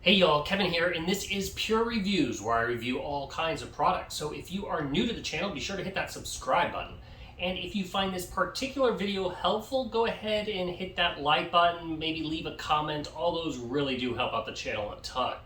Hey y'all, Kevin here, and this is Pure Reviews, where I review all kinds of products. So if you are new to the channel, be sure to hit that subscribe button. And if you find this particular video helpful, go ahead and hit that like button, maybe leave a comment. All those really do help out the channel a ton.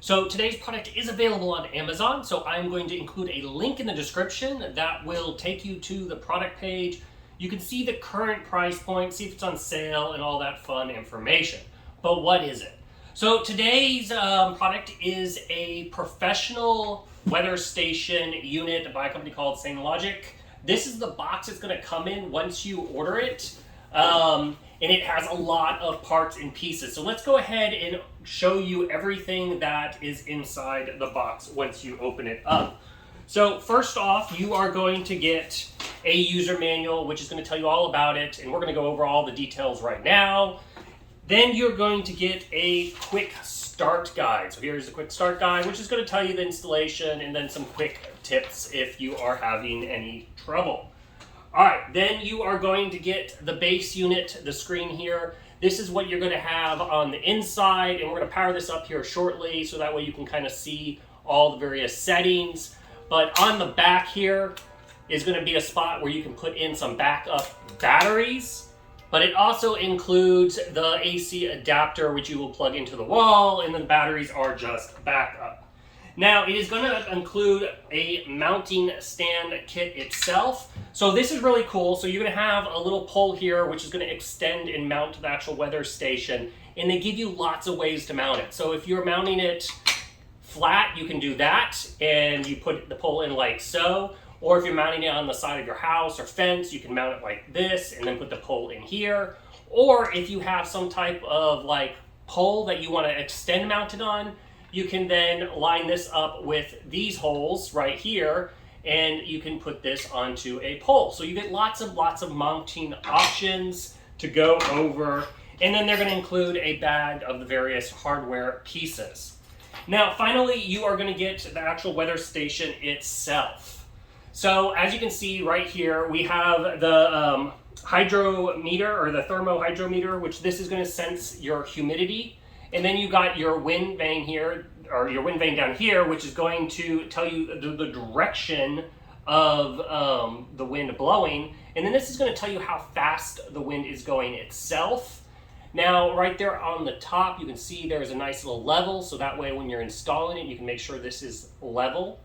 So today's product is available on Amazon, so I'm going to include a link in the description that will take you to the product page. You can see the current price point, see if it's on sale, and all that fun information. But what is it? So today's product is a professional weather station unit by a company called Sainlogic. This is the box it's going to come in once you order it, and it has a lot of parts and pieces. So let's go ahead and show you everything that is inside the box once you open it up. So first off, you are going to get a user manual, which is going to tell you all about it, and we're going to go over all the details right now. Then you're going to get a quick start guide. So here's the quick start guide, which is going to tell you the installation and then some quick tips if you are having any trouble. All right, then you are going to get the base unit, the screen here. This is what you're going to have on the inside, and we're going to power this up here shortly so that way you can kind of see all the various settings. But on the back here is going to be a spot where you can put in some backup batteries. But it also includes the AC adapter, which you will plug into the wall, and the batteries are just backup. Now, it is going to include a mounting stand kit itself. So this is really cool. So you're going to have a little pole here, which is going to extend and mount to the actual weather station. And they give you lots of ways to mount it. So if you're mounting it flat, you can do that. And you put the pole in like so. Or if you're mounting it on the side of your house or fence, you can mount it like this and then put the pole in here. Or if you have some type of like pole that you want to extend mounted on, you can then line this up with these holes right here and you can put this onto a pole. So you get lots of mounting options to go over. And then they're going to include a bag of the various hardware pieces. Now, finally, you are going to get the actual weather station itself. So as you can see right here, we have the hydrometer or the thermohydrometer, which this is going to sense your humidity. And then you got your wind vane here, or your wind vane down here, which is going to tell you the direction of the wind blowing. And then this is going to tell you how fast the wind is going itself. Now, right there on the top, you can see there's a nice little level. So that way when you're installing it, you can make sure this is level.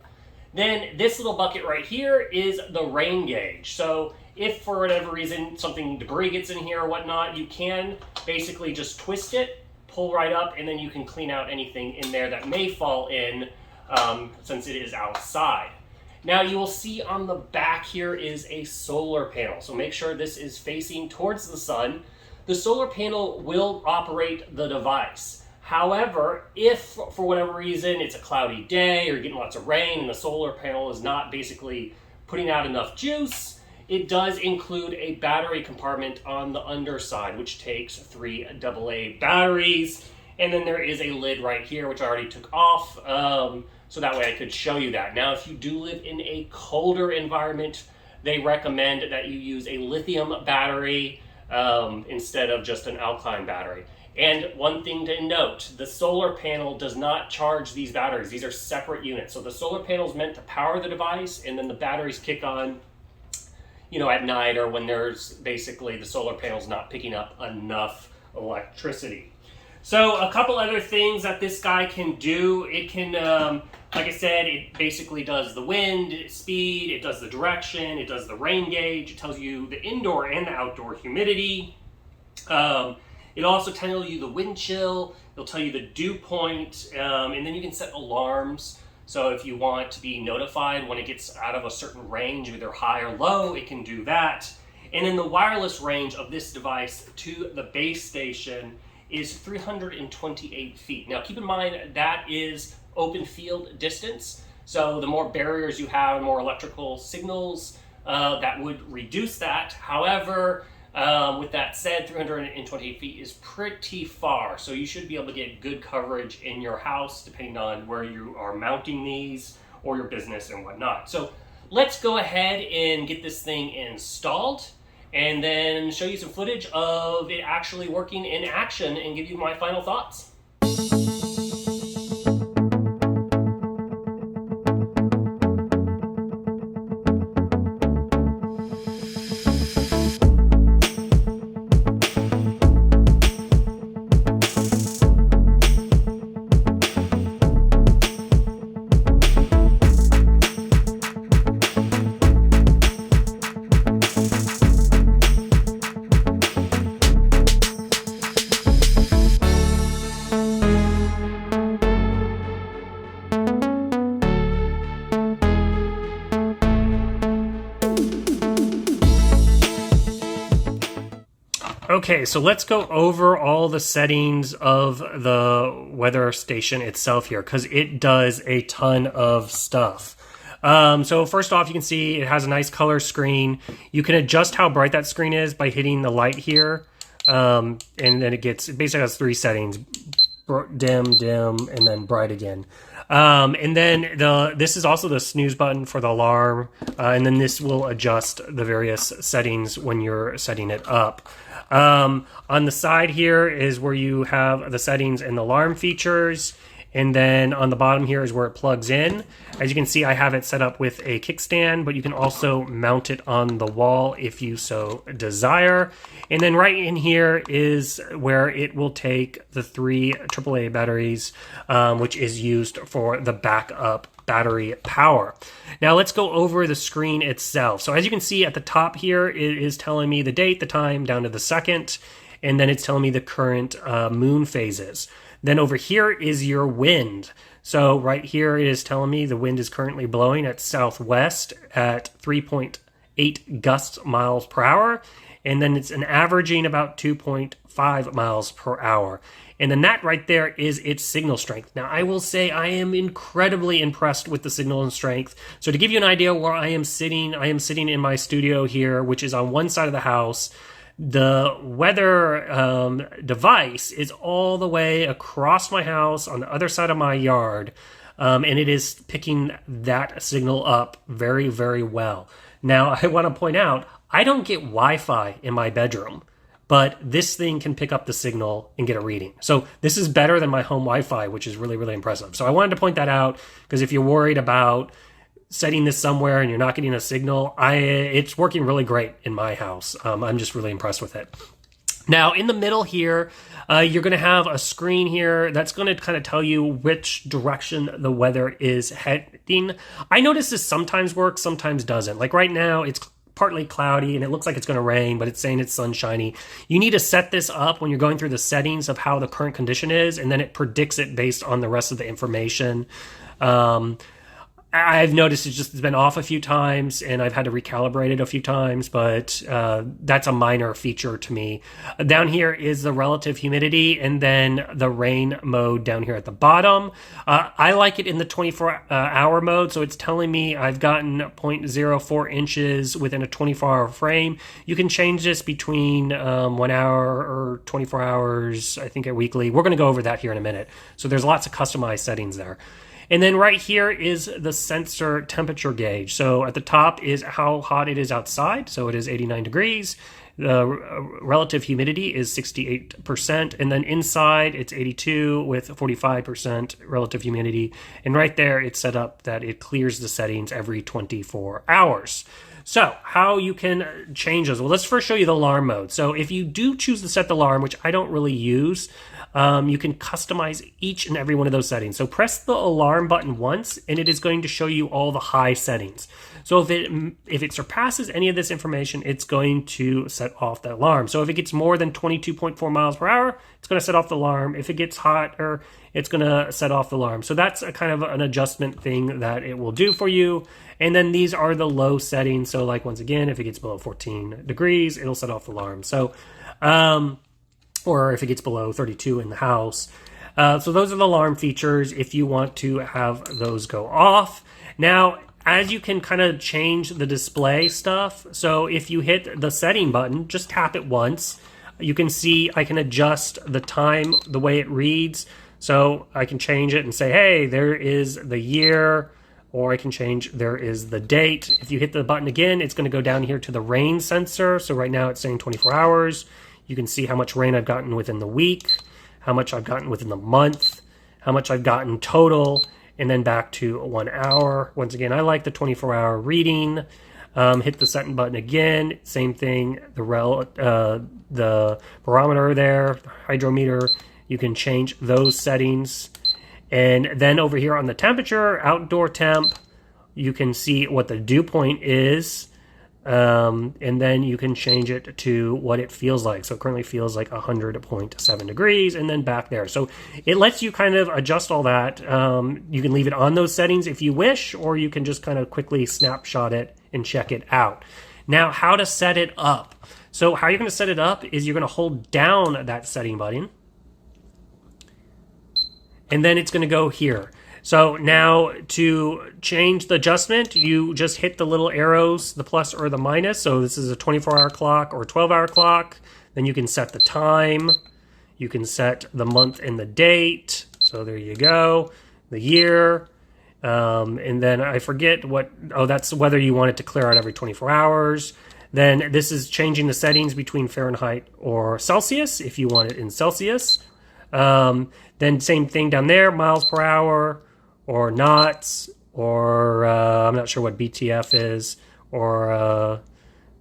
Then this little bucket right here is the rain gauge. So if for whatever reason something debris gets in here or whatnot, you can basically just twist it, pull right up, and then you can clean out anything in there that may fall in since it is outside. Now you will see on the back here is a solar panel. So make sure this is facing towards the sun. The solar panel will operate the device. However, if for whatever reason it's a cloudy day or you're getting lots of rain and the solar panel is not basically putting out enough juice, it does include a battery compartment on the underside, which takes 3 AA batteries. And then there is a lid right here, which I already took off, so that way I could show you that. Now, if you do live in a colder environment, they recommend that you use a lithium battery instead of just an alkaline battery. And one thing to note, the solar panel does not charge these batteries. These are separate units. So the solar panel is meant to power the device, and then the batteries kick on, at night or when there's basically the solar panel's not picking up enough electricity. So a couple other things that this guy can do. It can, like I said, it basically does the wind speed, it does the direction, it does the rain gauge, it tells you the indoor and the outdoor humidity. It'll also tell you the wind chill, it'll tell you the dew point, and then you can set alarms. So if you want to be notified when it gets out of a certain range, either high or low, it can do that. And then the wireless range of this device to the base station is 328 feet. Now keep in mind that is open field distance. So the more barriers you have, more electrical signals, that would reduce that. However, with that said, 328 feet is pretty far, so you should be able to get good coverage in your house depending on where you are mounting these or your business and whatnot. So let's go ahead and get this thing installed and then show you some footage of it actually working in action and give you my final thoughts. Okay, so let's go over all the settings of the weather station itself here, because it does a ton of stuff. So first off, you can see it has a nice color screen. You can adjust how bright that screen is by hitting the light here. And then it basically has 3 settings: dim, and then bright again. And then this is also the snooze button for the alarm. And then this will adjust the various settings when you're setting it up. On the side here is where you have the settings and the alarm features. And then on the bottom here is where it plugs in. As you can see, I have it set up with a kickstand, but you can also mount it on the wall if you so desire. And then right in here is where it will take the 3 AAA batteries, which is used for the backup battery power. Now let's go over the screen itself. So as you can see at the top here, it is telling me the date, the time, down to the second, and then it's telling me the current moon phases. Then over here is your wind. So right here it is telling me the wind is currently blowing at southwest at 3.8 gusts miles per hour. And then it's averaging about 2.5 miles per hour. And then that right there is its signal strength. Now, I will say I am incredibly impressed with the signal and strength. So to give you an idea where I am sitting in my studio here, which is on one side of the house. The weather device is all the way across my house on the other side of my yard, and it is picking that signal up very, very well. Now, I want to point out, I don't get Wi-Fi in my bedroom, but this thing can pick up the signal and get a reading. So this is better than my home Wi-Fi, which is really, really impressive. So I wanted to point that out, because if you're worried about setting this somewhere and you're not getting a signal, it's working really great in my house. I'm just really impressed with it. Now, in the middle here, you're going to have a screen here that's going to kind of tell you which direction the weather is heading. I notice this sometimes works, sometimes doesn't. Like right now, it's partly cloudy and it looks like it's going to rain, but it's saying it's sunshiny. You need to set this up when you're going through the settings of how the current condition is, and then it predicts it based on the rest of the information. I've noticed it's been off a few times, and I've had to recalibrate it a few times, but that's a minor feature to me. Down here is the relative humidity, and then the rain mode down here at the bottom. I like it in the 24-hour mode, so it's telling me I've gotten 0.04 inches within a 24-hour frame. You can change this between 1 hour or 24 hours, I think, weekly. We're going to go over that here in a minute. So there's lots of customized settings there. And then right here is the sensor temperature gauge. So at the top is how hot it is outside. So it is 89 degrees. The relative humidity is 68%. And then inside it's 82 with 45% relative humidity. And right there it's set up that it clears the settings every 24 hours. So how you can change those? Well, let's first show you the alarm mode. So if you do choose to set the alarm, which I don't really use, you can customize each and every one of those settings. So press the alarm button once, and it is going to show you all the high settings. So if it surpasses any of this information, it's going to set off the alarm. So if it gets more than 22.4 miles per hour, it's going to set off the alarm. If it gets hotter, it's going to set off the alarm. So that's a kind of an adjustment thing that it will do for you. And then these are the low settings. So like, once again, if it gets below 14 degrees, it'll set off the alarm. So, or if it gets below 32 in the house. So those are the alarm features if you want to have those go off. Now, as you can kind of change the display stuff, so if you hit the setting button, just tap it once, you can see I can adjust the time, the way it reads. So I can change it and say, hey, there is the year, or I can change there is the date. If you hit the button again, it's going to go down here to the rain sensor. So right now it's saying 24 hours. You can see how much rain I've gotten within the week, how much I've gotten within the month, how much I've gotten total, and then back to 1 hour. Once again, I like the 24-hour reading. Hit the setting button again. Same thing. The barometer there, the hydrometer. You can change those settings. And then over here on the temperature, outdoor temp, you can see what the dew point is. And then you can change it to what it feels like. So it currently feels like 100.7 degrees, and then back there. So it lets you kind of adjust all that. You can leave it on those settings if you wish, or you can just kind of quickly snapshot it and check it out. Now, how to set it up. So how you're going to set it up is you're going to hold down that setting button, and then it's going to go here. So now to change the adjustment, you just hit the little arrows, the plus or the minus. So this is a 24-hour clock or 12-hour clock. Then you can set the time. You can set the month and the date. So there you go. The year. And then I forget what, oh, that's whether you want it to clear out every 24 hours. Then this is changing the settings between Fahrenheit or Celsius if you want it in Celsius. Then same thing down there, miles per hour or knots, or I'm not sure what BTF is, or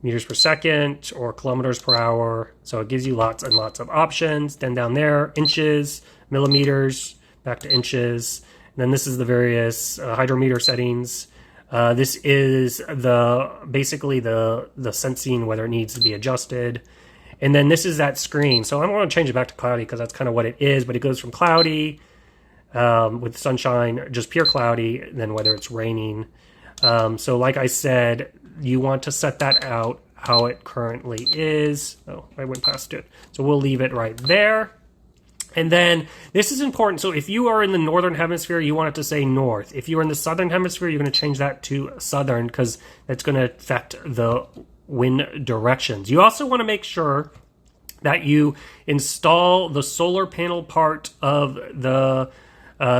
meters per second or kilometers per hour. So it gives you lots and lots of options. Then down there, inches, millimeters, back to inches. And then this is the various hydrometer settings. This is basically the sensing, whether it needs to be adjusted. And then this is that screen. So I'm going to change it back to cloudy because that's kind of what it is. But it goes from cloudy with sunshine, just pure cloudy, and then whether it's raining. So like I said, you want to set that out how it currently is. Oh, I went past it. So we'll leave it right there. And then this is important. So if you are in the northern hemisphere, you want it to say north. If you're in the southern hemisphere, you're going to change that to southern because that's going to affect the wind directions. You also want to make sure that you install the solar panel part of the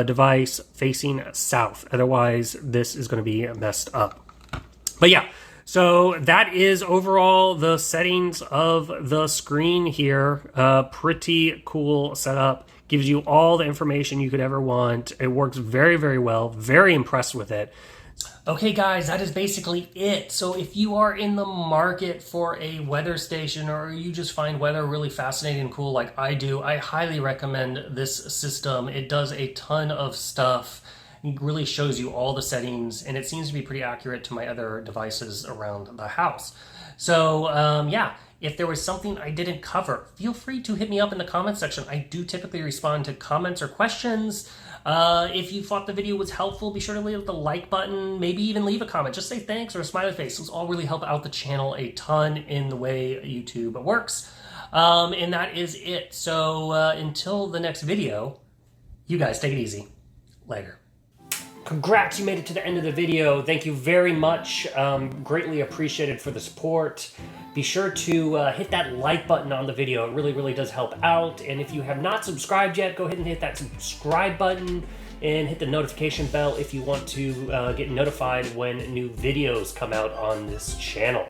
device facing south. Otherwise, this is going to be messed up. But yeah, so that is overall the settings of the screen here. Pretty cool setup. Gives you all the information you could ever want. It works very, very well. Very impressed with it. Okay guys, that is basically it. So if you are in the market for a weather station, or you just find weather really fascinating and cool like I do, I highly recommend this system. It does a ton of stuff. It really shows you all the settings, and it seems to be pretty accurate to my other devices around the house. So yeah, if there was something I didn't cover, feel free to hit me up in the comments section. I do typically respond to comments or questions. If you thought the video was helpful, be sure to leave the like button, maybe even leave a comment. Just say thanks or a smiley face. Those all really help out the channel a ton in the way YouTube works. And that is it. So until the next video, you guys take it easy. Later. Congrats, you made it to the end of the video. Thank you very much. Greatly appreciated for the support. Be sure to hit that like button on the video. It really, really does help out. And if you have not subscribed yet, go ahead and hit that subscribe button and hit the notification bell if you want to get notified when new videos come out on this channel.